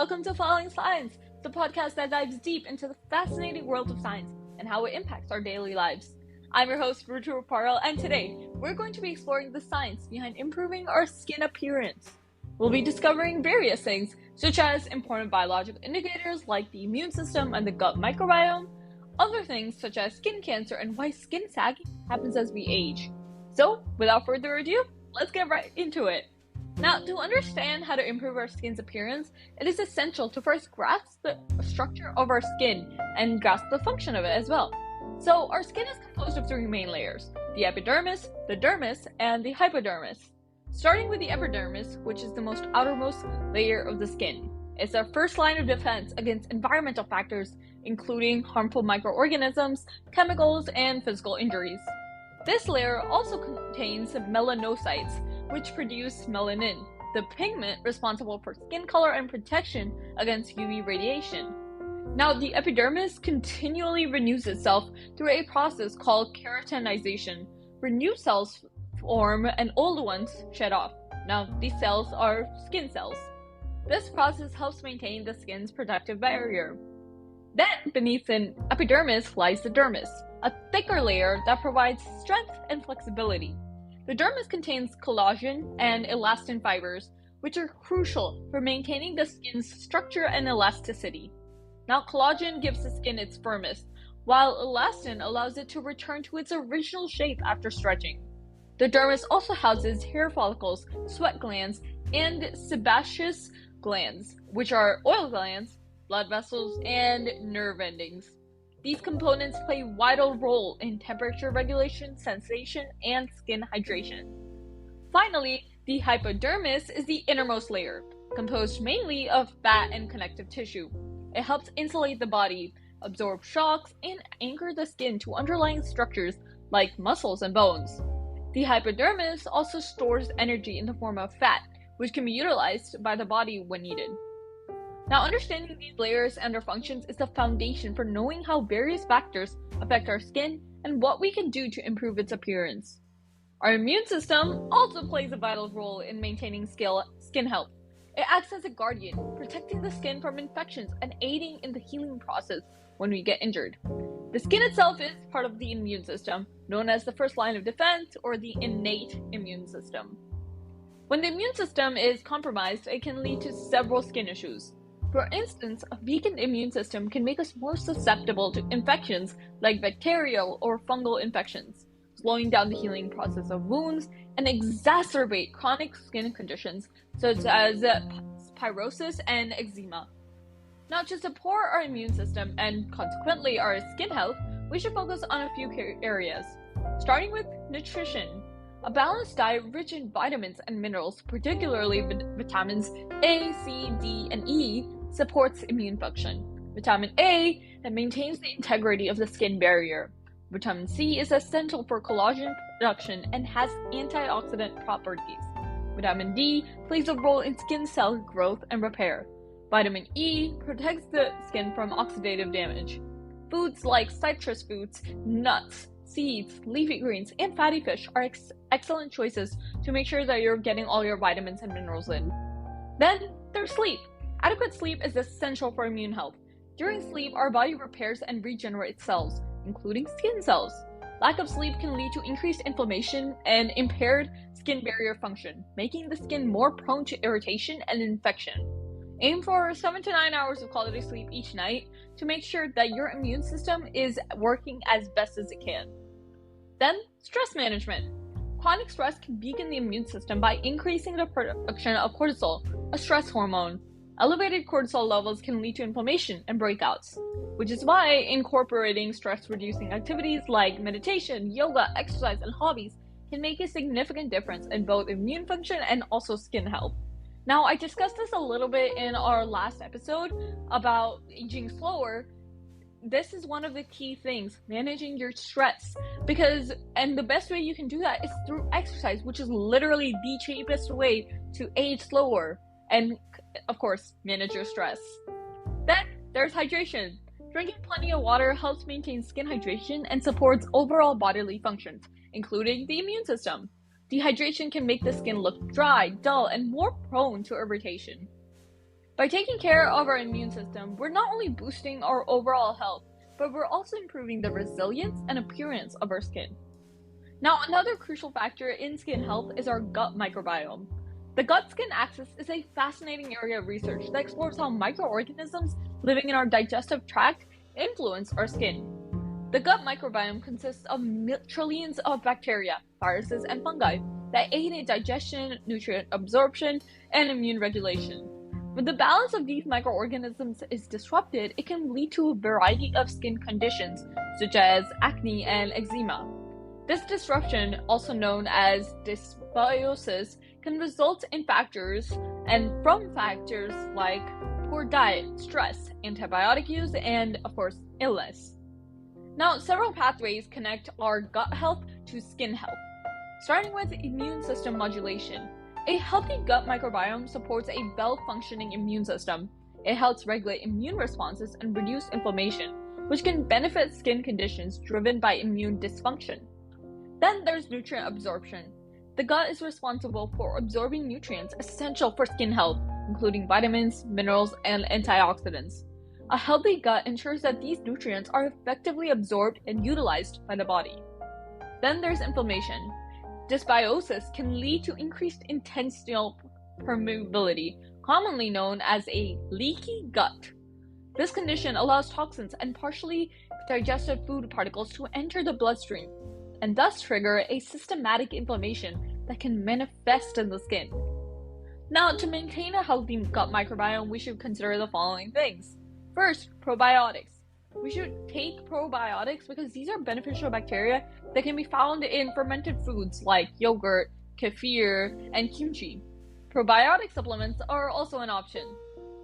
welcome to Following Science, the podcast that dives deep into the fascinating world of science and how it impacts our daily lives. I'm your host, Rutu Parle, and today we're going to be exploring the science behind improving our skin appearance. We'll be discovering various things, such as important biological indicators like the immune system and the gut microbiome, other things such as skin cancer and why skin sagging happens as we age. So, without further ado, let's get right into it. Now, to understand how to improve our skin's appearance, it is essential to first grasp the structure of our skin and grasp the function of it as well. So, our skin is composed of three main layers: the epidermis, the dermis, and the hypodermis. Starting with the epidermis, which is the most outermost layer of the skin. It's our first line of defense against environmental factors, including harmful microorganisms, chemicals, and physical injuries. This layer also contains melanocytes, which produce melanin, the pigment responsible for skin color and protection against UV radiation. Now, the epidermis continually renews itself through a process called keratinization, where new cells form and old ones shed off. Now, these cells are skin cells. This process helps maintain the skin's protective barrier. Then, beneath the epidermis lies the dermis, a thicker layer that provides strength and flexibility. The dermis contains collagen and elastin fibers, which are crucial for maintaining the skin's structure and elasticity. Now, collagen gives the skin its firmness, while elastin allows it to return to its original shape after stretching. The dermis also houses hair follicles, sweat glands, and sebaceous glands, which are oil glands, blood vessels, and nerve endings. These components play a vital role in temperature regulation, sensation, and skin hydration. Finally, the hypodermis is the innermost layer, composed mainly of fat and connective tissue. It helps insulate the body, absorb shocks, and anchor the skin to underlying structures like muscles and bones. The hypodermis also stores energy in the form of fat, which can be utilized by the body when needed. Now, understanding these layers and their functions is the foundation for knowing how various factors affect our skin and what we can do to improve its appearance. Our immune system also plays a vital role in maintaining skin health. It acts as a guardian, protecting the skin from infections and aiding in the healing process when we get injured. The skin itself is part of the immune system, known as the first line of defense or the innate immune system. When the immune system is compromised, it can lead to several skin issues. For instance, a weakened immune system can make us more susceptible to infections like bacterial or fungal infections, slowing down the healing process of wounds and exacerbate chronic skin conditions such as psoriasis and eczema. Now, to support our immune system and consequently our skin health, we should focus on a few areas, starting with nutrition. A balanced diet rich in vitamins and minerals, particularly vitamins A, C, D, and E, supports immune function. Vitamin A that maintains the integrity of the skin barrier. Vitamin C is essential for collagen production and has antioxidant properties. Vitamin D plays a role in skin cell growth and repair. Vitamin E protects the skin from oxidative damage. Foods like citrus fruits, nuts, seeds, leafy greens, and fatty fish are excellent choices to make sure that you're getting all your vitamins and minerals in. Then there's sleep. Adequate sleep is essential for immune health. During sleep, our body repairs and regenerates cells, including skin cells. Lack of sleep can lead to increased inflammation and impaired skin barrier function, making the skin more prone to irritation and infection. Aim for 7 to 9 hours of quality sleep each night to make sure that your immune system is working as best as it can. Then, stress management. Chronic stress can weaken the immune system by increasing the production of cortisol, a stress hormone. Elevated cortisol levels can lead to inflammation and breakouts, which is why incorporating stress-reducing activities like meditation, yoga, exercise, and hobbies can make a significant difference in both immune function and also skin health. Now, I discussed this a little bit in our last episode about aging slower. This is one of the key things, managing your stress, and the best way you can do that is through exercise, which is literally the cheapest way to age slower and, of course, manage your stress. Then there's hydration. Drinking plenty of water helps maintain skin hydration and supports overall bodily functions, including the immune system. Dehydration can make the skin look dry, dull, and more prone to irritation. By taking care of our immune system, we're not only boosting our overall health, but we're also improving the resilience and appearance of our skin. Now, another crucial factor in skin health is our gut microbiome. The gut-skin axis is a fascinating area of research that explores how microorganisms living in our digestive tract influence our skin. The gut microbiome consists of trillions of bacteria, viruses, and fungi that aid in digestion, nutrient absorption, and immune regulation. When the balance of these microorganisms is disrupted, it can lead to a variety of skin conditions, such as acne and eczema. This disruption, also known as dysbiosis, can result in factors like poor diet, stress, antibiotic use, and, of course, illness. Now, several pathways connect our gut health to skin health, starting with immune system modulation. A healthy gut microbiome supports a well-functioning immune system. It helps regulate immune responses and reduce inflammation, which can benefit skin conditions driven by immune dysfunction. Then there's nutrient absorption. The gut is responsible for absorbing nutrients essential for skin health, including vitamins, minerals, and antioxidants. A healthy gut ensures that these nutrients are effectively absorbed and utilized by the body. Then there's inflammation. Dysbiosis can lead to increased intestinal permeability, commonly known as a leaky gut. This condition allows toxins and partially digested food particles to enter the bloodstream, and thus trigger a systematic inflammation that can manifest in the skin. Now, to maintain a healthy gut microbiome, we should consider the following things. First, probiotics. We should take probiotics because these are beneficial bacteria that can be found in fermented foods like yogurt, kefir, and kimchi. Probiotic supplements are also an option.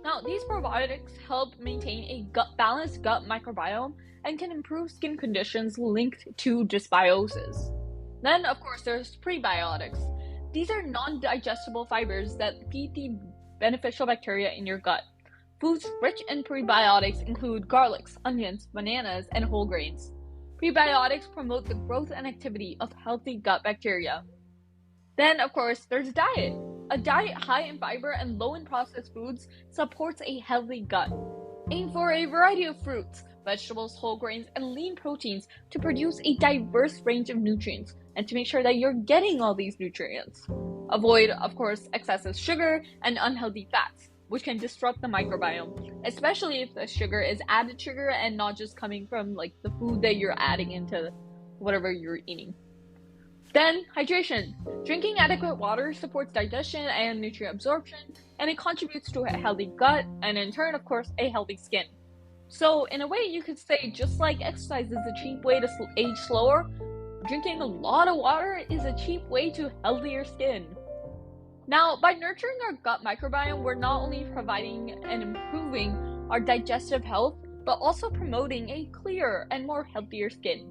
Now, these probiotics help maintain a balanced gut microbiome and can improve skin conditions linked to dysbiosis. Then, of course, there's prebiotics. These are non-digestible fibers that feed the beneficial bacteria in your gut. Foods rich in prebiotics include garlics, onions, bananas, and whole grains. Prebiotics promote the growth and activity of healthy gut bacteria. Then, of course, there's diet. A diet high in fiber and low in processed foods supports a healthy gut. Aim for a variety of fruits, vegetables, whole grains, and lean proteins to produce a diverse range of nutrients and to make sure that you're getting all these nutrients. Avoid, of course, excessive sugar and unhealthy fats, which can disrupt the microbiome, especially if the sugar is added sugar and not just coming from the food that you're adding into whatever you're eating. Then, hydration. Drinking adequate water supports digestion and nutrient absorption, and it contributes to a healthy gut, and in turn, of course, a healthy skin. So, in a way, you could say just like exercise is a cheap way to age slower, drinking a lot of water is a cheap way to healthier skin. Now, by nurturing our gut microbiome, we're not only providing and improving our digestive health, but also promoting a clearer and more healthier skin.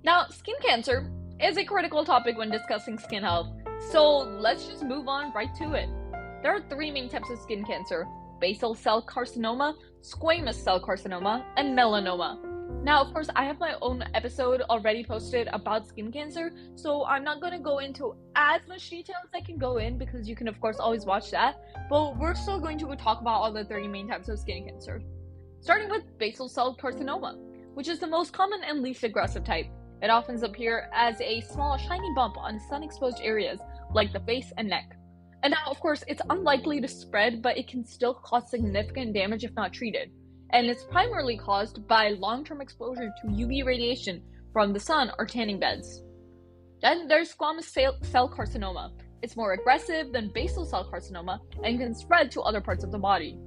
Now, skin cancer is a critical topic when discussing skin health, so let's just move on right to it. There are three main types of skin cancer: basal cell carcinoma, squamous cell carcinoma, and melanoma. Now, of course, I have my own episode already posted about skin cancer, so I'm not going to go into as much detail as I can go in because you can, of course, always watch that, but we're still going to talk about all the three main types of skin cancer. Starting with basal cell carcinoma, which is the most common and least aggressive type. It often appears as a small shiny bump on sun-exposed areas like the face and neck. And now, of course, it's unlikely to spread, but it can still cause significant damage if not treated. And it's primarily caused by long-term exposure to UV radiation from the sun or tanning beds. Then there's squamous cell carcinoma. It's more aggressive than basal cell carcinoma and can spread to other parts of the body.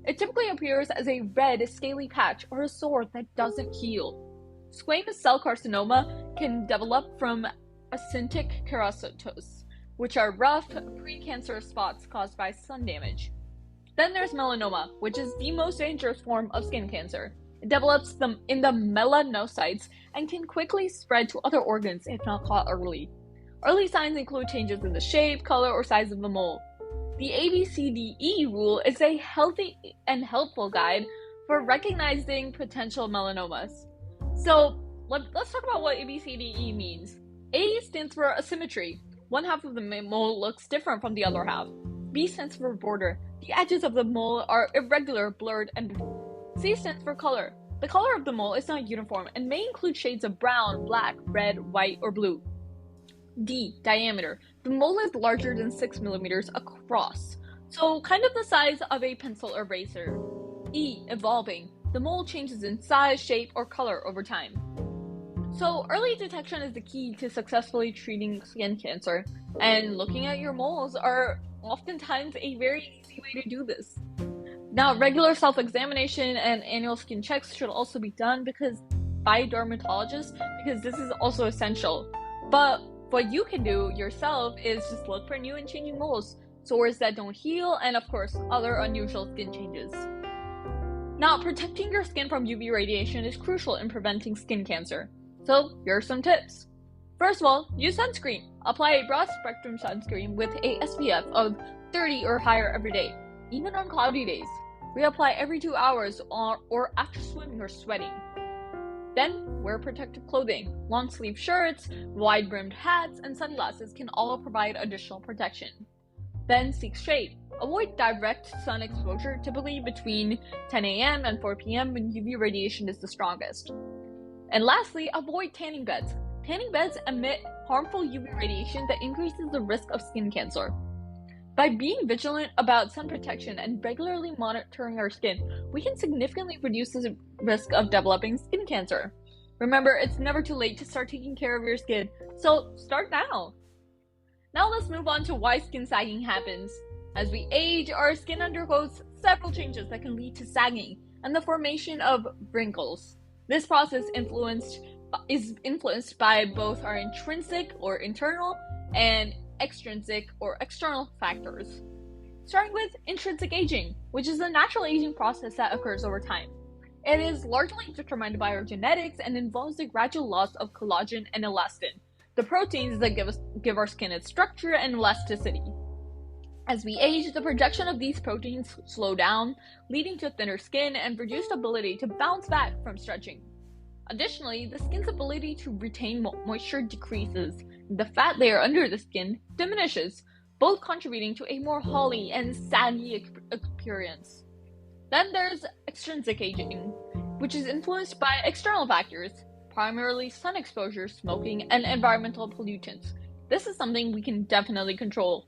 It typically appears as a red, scaly patch or a sore that doesn't heal. Squamous cell carcinoma can develop from actinic keratosis, which are rough, precancerous spots caused by sun damage. Then there's melanoma, which is the most dangerous form of skin cancer. It develops in the melanocytes and can quickly spread to other organs if not caught early. Early signs include changes in the shape, color, or size of the mole. The ABCDE rule is a healthy and helpful guide for recognizing potential melanomas. So, let's talk about what ABCDE means. A stands for asymmetry. One half of the mole looks different from the other half. B stands for border. The edges of the mole are irregular, blurred, and C stands for color. The color of the mole is not uniform and may include shades of brown, black, red, white, or blue. D, diameter. The mole is larger than 6 millimeters across, so kind of the size of a pencil eraser. E, evolving. The mole changes in size, shape, or color over time. So early detection is the key to successfully treating skin cancer, and looking at your moles are oftentimes a very easy way to do this. Now, regular self-examination and annual skin checks should also be done by dermatologists because this is also essential. But what you can do yourself is just look for new and changing moles, sores that don't heal, and of course, other unusual skin changes. Now, protecting your skin from UV radiation is crucial in preventing skin cancer. So, here are some tips. First of all, use sunscreen. Apply a broad spectrum sunscreen with a SPF of 30 or higher every day, even on cloudy days. Reapply every 2 hours or after swimming or sweating. Then, wear protective clothing. Long sleeve shirts, wide brimmed hats, and sunglasses can all provide additional protection. Then, seek shade. Avoid direct sun exposure, typically between 10 a.m. and 4 p.m. when UV radiation is the strongest. And lastly, avoid tanning beds. Tanning beds emit harmful UV radiation that increases the risk of skin cancer. By being vigilant about sun protection and regularly monitoring our skin, we can significantly reduce the risk of developing skin cancer. Remember, it's never too late to start taking care of your skin, so start now. Now let's move on to why skin sagging happens. As we age, our skin undergoes several changes that can lead to sagging and the formation of wrinkles. This process is influenced by both our intrinsic or internal and extrinsic or external factors. Starting with intrinsic aging, which is a natural aging process that occurs over time. It is largely determined by our genetics and involves the gradual loss of collagen and elastin, the proteins that give our skin its structure and elasticity. As we age, the production of these proteins slow down, leading to thinner skin and reduced ability to bounce back from stretching. Additionally, the skin's ability to retain moisture decreases, and the fat layer under the skin diminishes, both contributing to a more holly and saggy appearance. Then there's extrinsic aging, which is influenced by external factors, primarily sun exposure, smoking, and environmental pollutants. This is something we can definitely control.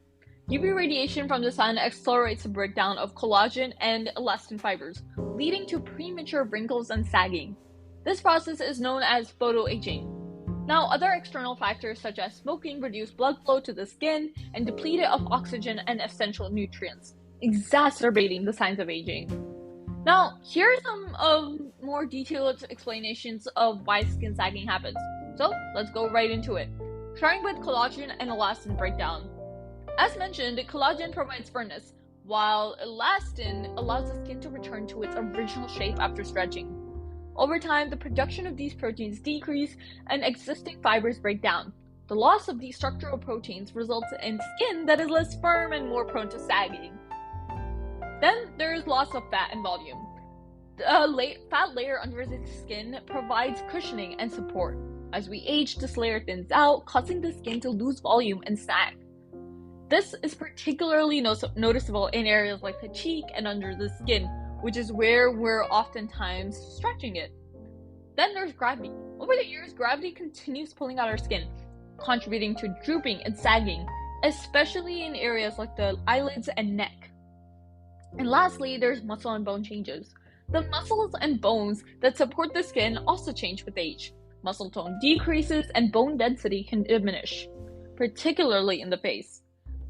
UV radiation from the sun accelerates the breakdown of collagen and elastin fibers, leading to premature wrinkles and sagging. This process is known as photoaging. Now, other external factors such as smoking reduce blood flow to the skin and deplete it of oxygen and essential nutrients, exacerbating the signs of aging. Now, here are some more detailed explanations of why skin sagging happens. So, let's go right into it. Starting with collagen and elastin breakdown. As mentioned, collagen provides firmness, while elastin allows the skin to return to its original shape after stretching. Over time, the production of these proteins decrease and existing fibers break down. The loss of these structural proteins results in skin that is less firm and more prone to sagging. Then there is loss of fat and volume. The fat layer under the skin provides cushioning and support. As we age, this layer thins out, causing the skin to lose volume and sag. This is particularly noticeable in areas like the cheek and under the skin, which is where we're oftentimes stretching it. Then there's gravity. Over the years, gravity continues pulling out our skin, contributing to drooping and sagging, especially in areas like the eyelids and neck. And lastly, there's muscle and bone changes. The muscles and bones that support the skin also change with age. Muscle tone decreases and bone density can diminish, particularly in the face.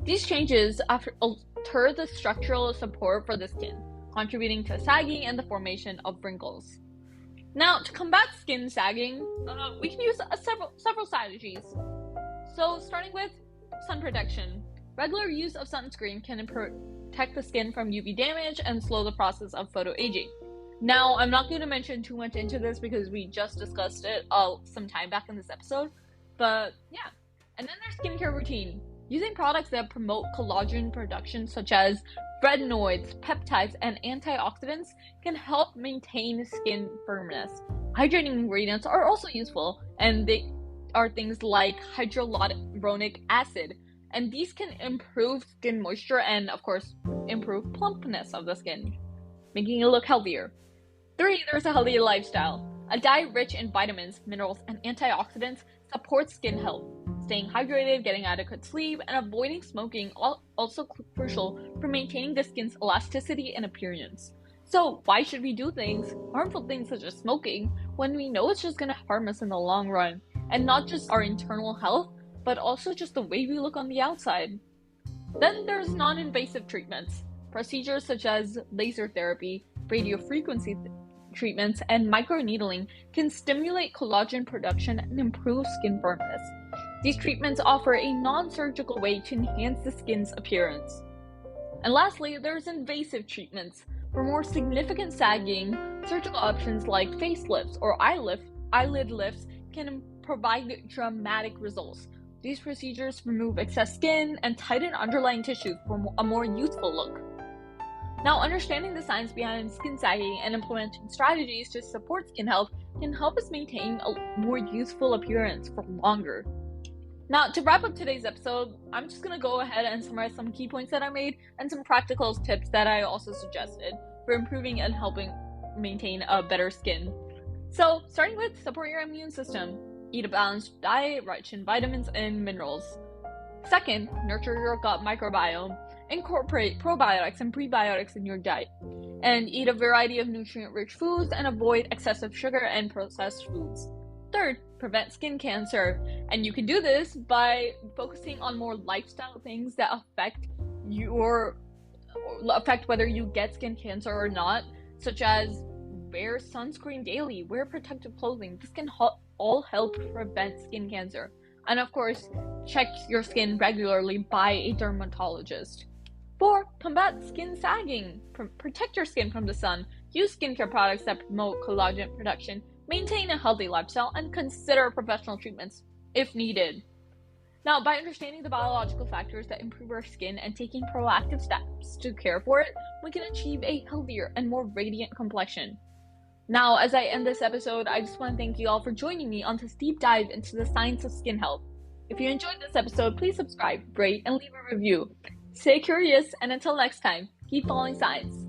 These changes alter the structural support for the skin, contributing to sagging and the formation of wrinkles. Now, to combat skin sagging, we can use several strategies. So, starting with sun protection. Regular use of sunscreen can protect the skin from UV damage and slow the process of photoaging. Now, I'm not going to mention too much into this because we just discussed it some time back in this episode, but yeah. And then there's skincare routine. Using products that promote collagen production, such as retinoids, peptides, and antioxidants, can help maintain skin firmness. Hydrating ingredients are also useful, and they are things like hyaluronic acid, and these can improve skin moisture and, of course, improve plumpness of the skin, making it look healthier. 3. There's a healthy lifestyle. A diet rich in vitamins, minerals, and antioxidants supports skin health. Staying hydrated, getting adequate sleep, and avoiding smoking are also crucial for maintaining the skin's elasticity and appearance. So why should we do harmful things such as smoking, when we know it's just going to harm us in the long run? And not just our internal health, but also just the way we look on the outside. Then there's non-invasive treatments. Procedures such as laser therapy, radiofrequency treatments, and microneedling can stimulate collagen production and improve skin firmness. These treatments offer a non-surgical way to enhance the skin's appearance. And lastly, there's invasive treatments. For more significant sagging, surgical options like facelifts or eyelid lifts can provide dramatic results. These procedures remove excess skin and tighten underlying tissues for a more youthful look. Now, understanding the science behind skin sagging and implementing strategies to support skin health can help us maintain a more youthful appearance for longer. Now, to wrap up today's episode, I'm just going to go ahead and summarize some key points that I made and some practical tips that I also suggested for improving and helping maintain a better skin. So, starting with support your immune system. Eat a balanced diet rich in vitamins and minerals. Second, nurture your gut microbiome. Incorporate probiotics and prebiotics in your diet. And eat a variety of nutrient-rich foods and avoid excessive sugar and processed foods. Third, prevent skin cancer. And you can do this by focusing on more lifestyle things that affect whether you get skin cancer or not, such as wear sunscreen daily, wear protective clothing. This can all help prevent skin cancer. And of course, check your skin regularly by a dermatologist. 4. Combat skin sagging. Protect your skin from the sun. Use skincare products that promote collagen production. Maintain a healthy lifestyle and consider professional treatments if needed. Now, by understanding the biological factors that improve our skin and taking proactive steps to care for it, we can achieve a healthier and more radiant complexion. Now, as I end this episode, I just want to thank you all for joining me on this deep dive into the science of skin health. If you enjoyed this episode, please subscribe, rate, and leave a review. Stay curious, and until next time, keep following science.